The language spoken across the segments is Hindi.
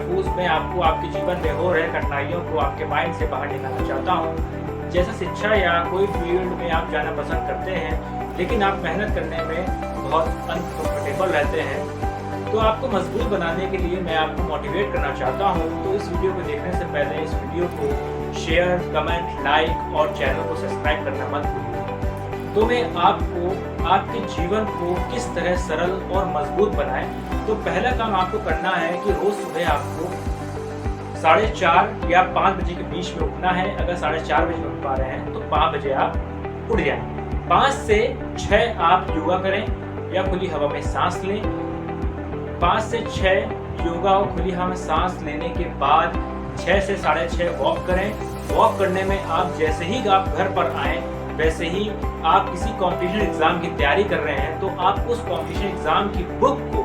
महफूज मैं आपको आपके जीवन में हो रहे कठिनाइयों को आपके माइंड से बाहर निकालना चाहता हूँ। जैसे शिक्षा या कोई फील्ड में आप जाना पसंद करते हैं लेकिन आप मेहनत करने में बहुत अनकंफर्टेबल रहते हैं, तो आपको मजबूत बनाने के लिए मैं आपको मोटिवेट करना चाहता हूँ। तो इस वीडियो को देखने से पहले इस वीडियो को शेयर, कमेंट, लाइक और चैनल को सब्सक्राइब करना मत भूलिए। तो मैं आपको आपके जीवन को किस तरह सरल और मजबूत बनाएं, तो पहला काम आपको करना है कि रोज सुबह आपको 4:30 या 5 बजे के बीच में उठना है। अगर 4:30 बजे उठ पा रहे हैं तो 5 बजे आप उठ जाएं। 5 से 6 आप योगा करें या खुली हवा में सांस लें। 5 से 6 योगा और खुली हवा में सांस लेने के बाद 6 से 6:30 वॉक करें। वॉक करने में आप जैसे ही आप घर पर आए वैसे ही आप किसी कॉम्पिटिशन एग्जाम की तैयारी कर रहे हैं तो आप उस कॉम्पिटिशन एग्जाम की बुक को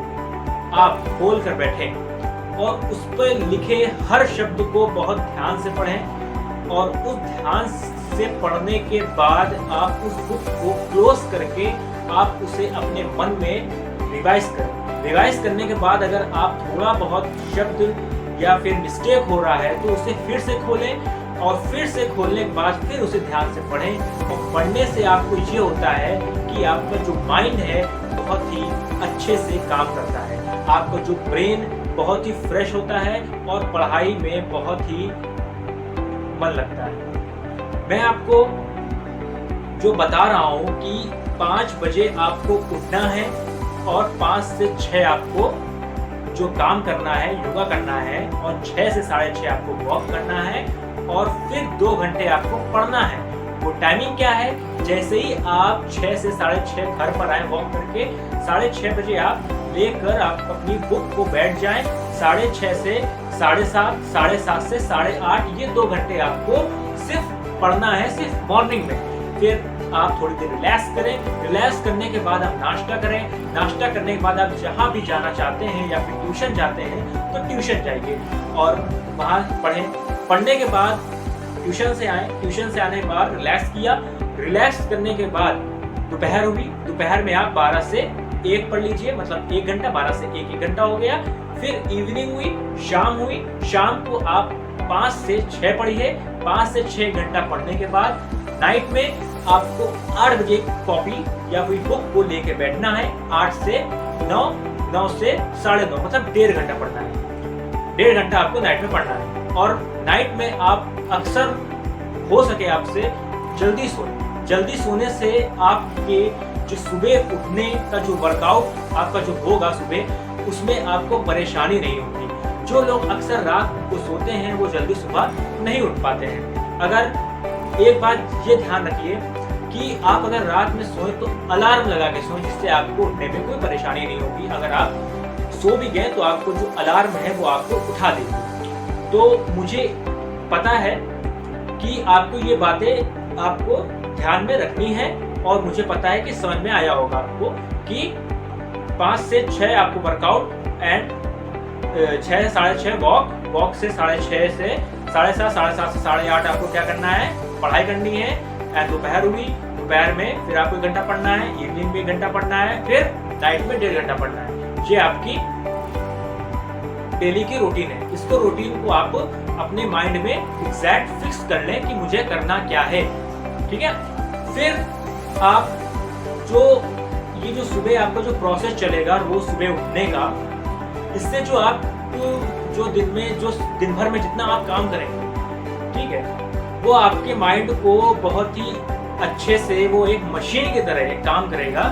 आप खोल कर बैठें और उस पर लिखे हर शब्द को बहुत ध्यान से पढ़ें और उस ध्यान से पढ़ने के बाद आप उस बुक को क्लोज करके आप उसे अपने मन में रिवाइज करें। रिवाइज करने के बाद अगर आप थोड़ा बहुत शब्द या फिर मिस्टेक हो रहा है तो उसे फिर से खोलें और फिर से खोलने के बाद फिर उसे ध्यान से पढ़ें। और पढ़ने से आपको ये होता है कि आपका जो माइंड है बहुत ही अच्छे से काम करता है, आपका जो ब्रेन बहुत ही फ्रेश होता है और पढ़ाई में बहुत ही मन लगता है। मैं आपको जो बता रहा हूँ कि 5 बजे आपको उठना है और 5 से 6 आपको जो काम करना है, योगा करना है और 6 से 6:30 आपको वॉक करना है और फिर 2 घंटे आपको पढ़ना है। वो टाइमिंग क्या है, जैसे ही आप 6 से 6:30 घर पर आए वॉक करके 6:30 बजे आप लेकर आप अपनी बुक को बैठ जाएं। 6:30 से 7:30, 7:30 से 8:30 ये 2 घंटे आपको सिर्फ पढ़ना है, सिर्फ मॉर्निंग में। फिर आप थोड़ी देर रिलैक्स करें। रिलैक्स करने के बाद आप नाश्ता करें। नाश्ता करने के बाद आप जहाँ भी जाना चाहते हैं या फिर ट्यूशन जाते हैं तो ट्यूशन जाइए और वहाँ पढ़ें। पढ़ने के बाद ट्यूशन से आए। ट्यूशन से आने के बाद रिलैक्स किया। रिलैक्स करने के बाद दोपहर हुई। दोपहर में आप 12 से 1 पढ़ लीजिए, मतलब 1 घंटा। 12 से 1 घंटा हो गया। फिर इवनिंग हुई, शाम हुई। शाम को आप 5 से 6 पढ़िए। 5 से 6 घंटा पढ़ने के बाद नाइट में आपको 8 बजे कॉपी या कोई बुक को लेके बैठना है। 8 से 9, 9 से 9:30, मतलब 1.5 घंटा पढ़ना है। 1.5 घंटा आपको नाइट में पढ़ना है। और नाइट में आप अक्सर हो सके आपसे जल्दी सोएं। जल्दी सोने से आपके जो सुबह उठने का जो वर्कआउट आपका जो होगा सुबह, उसमें आपको परेशानी नहीं होगी। जो लोग अक्सर रात को सोते हैं वो जल्दी सुबह नहीं उठ पाते हैं। अगर एक बात ये ध्यान रखिए कि आप अगर रात में सोए तो अलार्म लगा के सोएं, जिससे आपको उठने में कोई परेशानी नहीं होगी। अगर आप सो भी गए तो आपको जो अलार्म है वो आपको उठा देगी। तो मुझे पता है कि आपको ये बातें आपको ध्यान में रखनी है और मुझे पता है कि समझ में आया होगा आपको कि 5 से 6 आपको वर्कआउट एंड 6 से 6:30 वॉक। वॉक से 6:30 से 7:30, 7:30 से 8:30 आपको क्या करना है, पढ़ाई करनी है। एंड दोपहर हुई। दोपहर में फिर आपको 1 घंटा पढ़ना है। इवनिंग में 1 घंटा पढ़ना है। फिर नाइट में 1.5 घंटा पढ़ना है। ये आपकी डेली की रूटीन है। इसको रूटीन को आप अपने माइंड में एग्जैक्ट फिक्स कर लें कि मुझे करना क्या है। ठीक है। फिर आप ये जो सुबह आपका जो प्रोसेस चलेगा रोज सुबह उठने का, इससे जो आप जो दिन भर में जितना आप काम करेंगे, ठीक है, वो आपके माइंड को बहुत ही अच्छे से वो एक मशीन की तरह काम करेगा।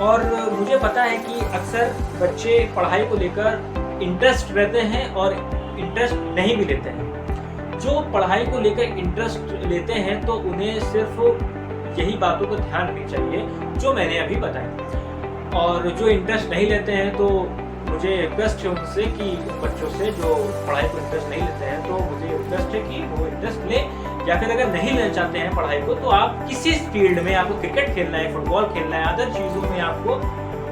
और मुझे पता है कि अक्सर बच्चे पढ़ाई को लेकर इंटरेस्ट रहते हैं और इंटरेस्ट नहीं भी लेते हैं। जो पढ़ाई को लेकर इंटरेस्ट लेते हैं तो उन्हें सिर्फ यही बातों को ध्यान रखनी चाहिए जो मैंने अभी बताई। और जो इंटरेस्ट नहीं लेते हैं तो मुझे रिक्वेस्ट है उनसे कि बच्चों से जो पढ़ाई को इंटरेस्ट नहीं लेते हैं, तो मुझे रिक्वेस्ट है कि वो इंटरेस्ट लें। या फिर अगर नहीं लेना चाहते हैं पढ़ाई को तो आप किसी फील्ड में, आपको क्रिकेट खेलना है, फुटबॉल खेलना है, अदर चीज़ों में आपको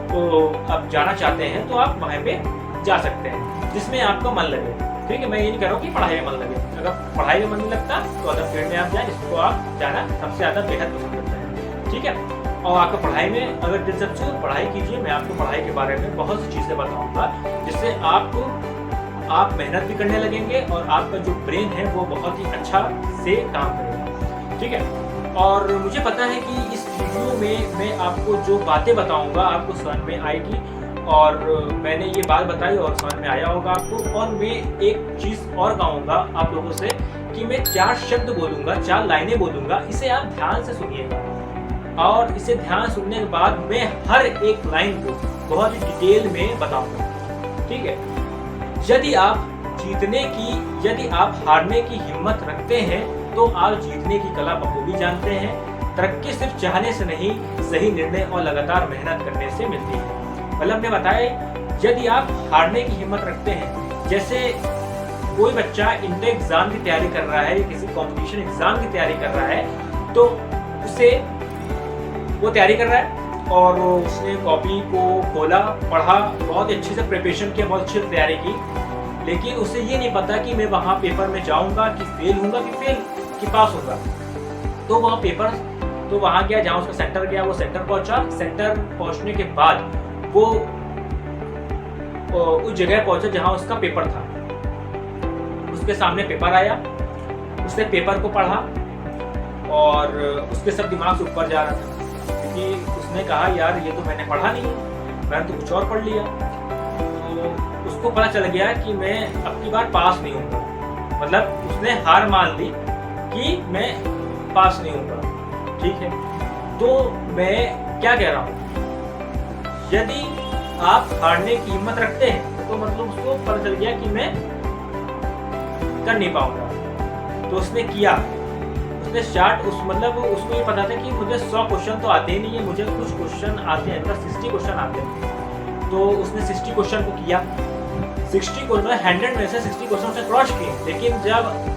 तो आप जाना चाहते हैं तो आप वहाँ पे जा सकते हैं जिसमें आपका मन लगे। ठीक है, मैं ये नहीं कह रहा हूँ कि पढ़ाई में मन लगे। अगर पढ़ाई में मन नहीं लगता तो अदर फील्ड में आप जाए जिसको आप जाना सबसे ज़्यादा बेहद पसंद करते हैं। ठीक है, और आपको पढ़ाई में अगर दिलचस्पी हो पढ़ाई कीजिए। मैं आपको पढ़ाई के बारे में बहुत सी चीज़ें बताऊंगा जिससे आप आप मेहनत भी करने लगेंगे और आपका जो ब्रेन है वो बहुत ही अच्छा से काम करेगा। ठीक है, और मुझे पता है कि इस वीडियो में मैं आपको जो बातें बताऊंगा आपको समझ में आएगी, और मैंने ये बात बताई और समझ में आया होगा आपको। और मैं एक चीज़ और कहूँगा आप लोगों से कि मैं 4 शब्द बोलूँगा, 4 लाइनें बोलूँगा, इसे आप ध्यान से सुनिएगा। और इसे ध्यान सुनने के बाद मैं हर एक लाइन को बहुत ही डिटेल में बताऊँगा। ठीक है, यदि आप हारने की हिम्मत रखते हैं तो आप जीतने की कला बखूबी जानते हैं। तरक्की सिर्फ चाहने से नहीं, सही निर्णय और लगातार मेहनत करने से मिलती है। मतलब मैं बताया, यदि आप हारने की हिम्मत रखते हैं, जैसे कोई बच्चा इंटर एग्जाम की तैयारी कर रहा है या किसी कंपटीशन एग्जाम की तैयारी कर रहा है, तो उसे वो तैयारी कर रहा है और उसने कॉपी को खोला, पढ़ा, बहुत अच्छे से प्रिपरेशन किया, बहुत अच्छी तैयारी की, लेकिन उसे ये नहीं पता कि मैं वहाँ पेपर में जाऊँगा कि फेल होऊंगा कि पास होगा। तो वहाँ गया, जहाँ उसका सेंटर गया, वो सेंटर पहुँचा। सेंटर पहुँचने के बाद वो उस जगह पहुँचा जहाँ उसका पेपर था। उसके सामने पेपर आया, उसने पेपर को पढ़ा और उसके सब दिमाग से ऊपर जा रहा था, क्योंकि उसने कहा यार ये तो मैंने पढ़ा नहीं है, मैंने तो कुछ और पढ़ लिया। तो उसको पता चल गया कि मैं अब की बार पास नहीं होऊंगा। मतलब उसने हार मान ली कि मैं पास नहीं होऊंगा। ठीक है, तो मैं क्या कह रहा हूँ, यदि आप हारने की हिम्मत रखते हैं तो मतलब उसको पता चल गया कि मैं कर नहीं पाऊंगा। तो उसने किया, उसने उसको ये पता था कि मुझे 100 क्वेश्चन तो आते ही नहीं है, मुझे कुछ क्वेश्चन आते हैं, मतलब 60 क्वेश्चन आते हैं। तो उसने 60 क्वेश्चन को किया, 60 क्वेश्चन 100 में से 60 क्वेश्चन उसने क्रॉस किए। लेकिन जब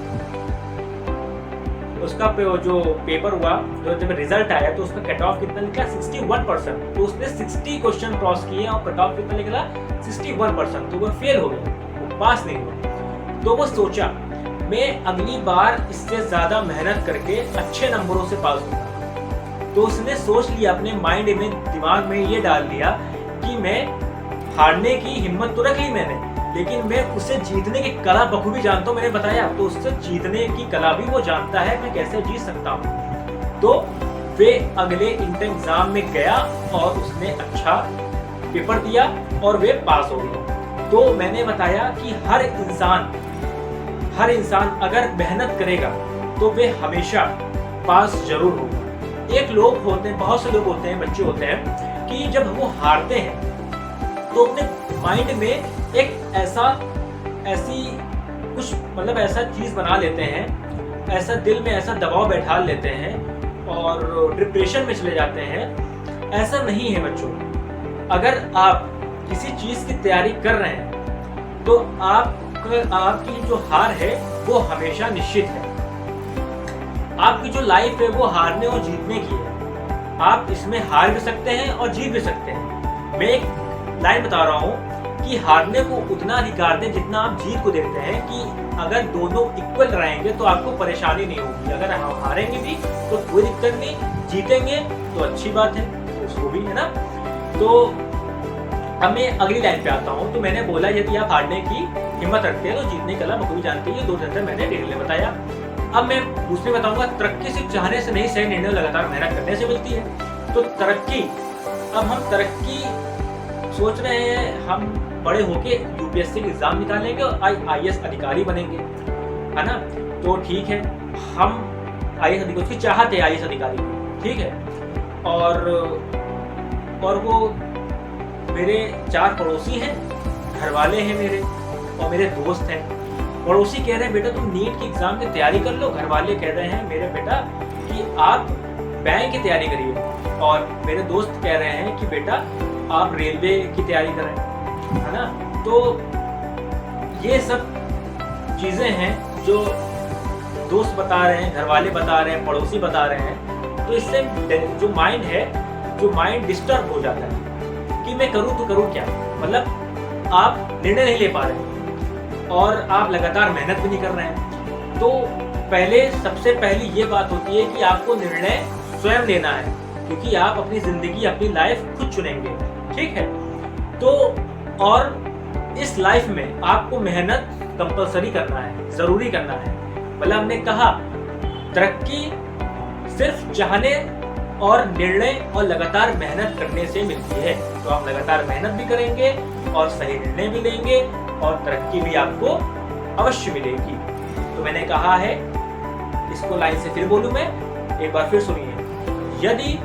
उसका जो पेपर हुआ, जब रिजल्ट आया, तो उसका कट ऑफ कितना निकला, 61%। तो उसने 60 क्वेश्चन क्रॉस किए और कट ऑफ कितना निकला, 61%। तो वो फेल हो गया, वो पास नहीं हुआ। तो वो सोचा मैं अगली बार इससे ज्यादा मेहनत करके अच्छे नंबरों से पास होगा। तो उसने सोच लिया, अपने माइंड में, दिमाग में ये डाल लिया कि मैं हारने की हिम्मत तो रख ली मैंने, लेकिन मैं उसे जीतने की कला बखूबी जानता हूँ। मैंने बताया, तो उससे जीतने की कला भी वो जानता है, मैं कैसे जीत सकता हूँ। तो वे अगले इंटर एग्जाम में गया और उसने अच्छा पेपर दिया और वे पास हो गया। तो मैंने बताया कि हर इंसान अगर मेहनत करेगा तो वे हमेशा पास जरूर होगा। बहुत से लोग होते हैं, बच्चे होते हैं कि जब वो हारते हैं तो अपने माइंड में एक ऐसा चीज बना लेते हैं, ऐसा दिल में ऐसा दबाव बैठा लेते हैं और डिप्रेशन में चले जाते हैं। ऐसा नहीं है बच्चों। अगर आप किसी चीज की तैयारी कर रहे हैं तो आपकी जो हार है वो हमेशा निश्चित है। आपकी जो लाइफ है वो हारने और जीतने की है। आप इसमें हार भी सकते हैं और जीत भी सकते हैं। मैं एक लाइन बता रहा हूँ कि हारने को उतना अधिकार दें जितना आप जीत को देखते हैं, कि अगर दोनों इक्वल रहेंगे तो आपको परेशानी नहीं होगी। अगर हम हारेंगे भी तो कोई दिक्कत नहीं, जीतेंगे तो अच्छी बात है, तो उसको भी, है ना। तो अब मैं अगली लाइन पे आता हूँ। तो मैंने बोला यदि आप हारने की हिम्मत रखते हैं तो जीतने की कला बखूबी जानते हैं। 2 सेंटेंस मैंने डिटेल में बताया। अब मैं दूसरी बताऊंगा, तरक्की सिर्फ चाहने से नहीं, सही निर्णय लगातार मेहनत करने से मिलती है। तो तरक्की, अब हम तरक्की सोच रहे हैं, हम बड़े होके यूपीएससी के एग्जाम निकालेंगे और आईएएस अधिकारी बनेंगे, है ना। तो ठीक है, हम आईएएस अधिकारी, उसकी चाहत है आईएएस अधिकारी, ठीक है। और वो मेरे 4 पड़ोसी हैं, घर वाले हैं मेरे, और मेरे दोस्त हैं। पड़ोसी कह रहे हैं बेटा तुम नीट की एग्जाम की तैयारी कर लो, घर वाले कह रहे हैं मेरे बेटा कि आप बैंक की तैयारी करिए, और मेरे दोस्त कह रहे हैं कि बेटा आप रेलवे की तैयारी करें, है ना। तो ये सब चीज़ें हैं जो दोस्त बता रहे हैं, घर वाले बता रहे हैं, पड़ोसी बता रहे हैं। तो इससे जो माइंड है, जो माइंड डिस्टर्ब हो जाता है कि मैं करूँ तो करूँ क्या। मतलब आप निर्णय नहीं ले पा रहे हैं और आप लगातार मेहनत भी नहीं कर रहे हैं। तो सबसे पहली ये बात होती है कि आपको निर्णय स्वयं लेना है, क्योंकि आप अपनी जिंदगी, अपनी लाइफ खुद चुनेंगे, ठीक है। तो और इस लाइफ में आपको मेहनत कंपलसरी करना है, जरूरी करना है। मतलब हमने कहा तरक्की सिर्फ चाहने और निर्णय और लगातार मेहनत करने से मिलती है। तो आप लगातार मेहनत भी करेंगे और सही निर्णय भी लेंगे और तरक्की भी आपको अवश्य मिलेगी। तो मैंने कहा है, इसको लाइन से फिर बोलूं मैं, एक बार फिर सुनिए। यदि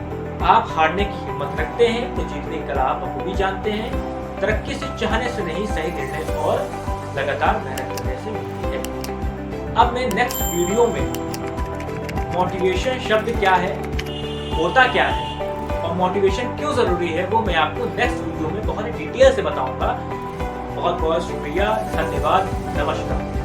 आप हारने की हिम्मत रखते हैं तो जीतने की कला आप बखूबी जानते हैं। तरक्की से चाहने से नहीं, सही निर्णय और लगातार मेहनत करने से मिलती है। अब मैं नेक्स्ट वीडियो में मोटिवेशन शब्द क्या है, होता क्या है और मोटिवेशन क्यों जरूरी है, वो मैं आपको नेक्स्ट वीडियो में बहुत डिटेल से बताऊंगा। बहुत बहुत शुक्रिया, धन्यवाद, नमस्कार।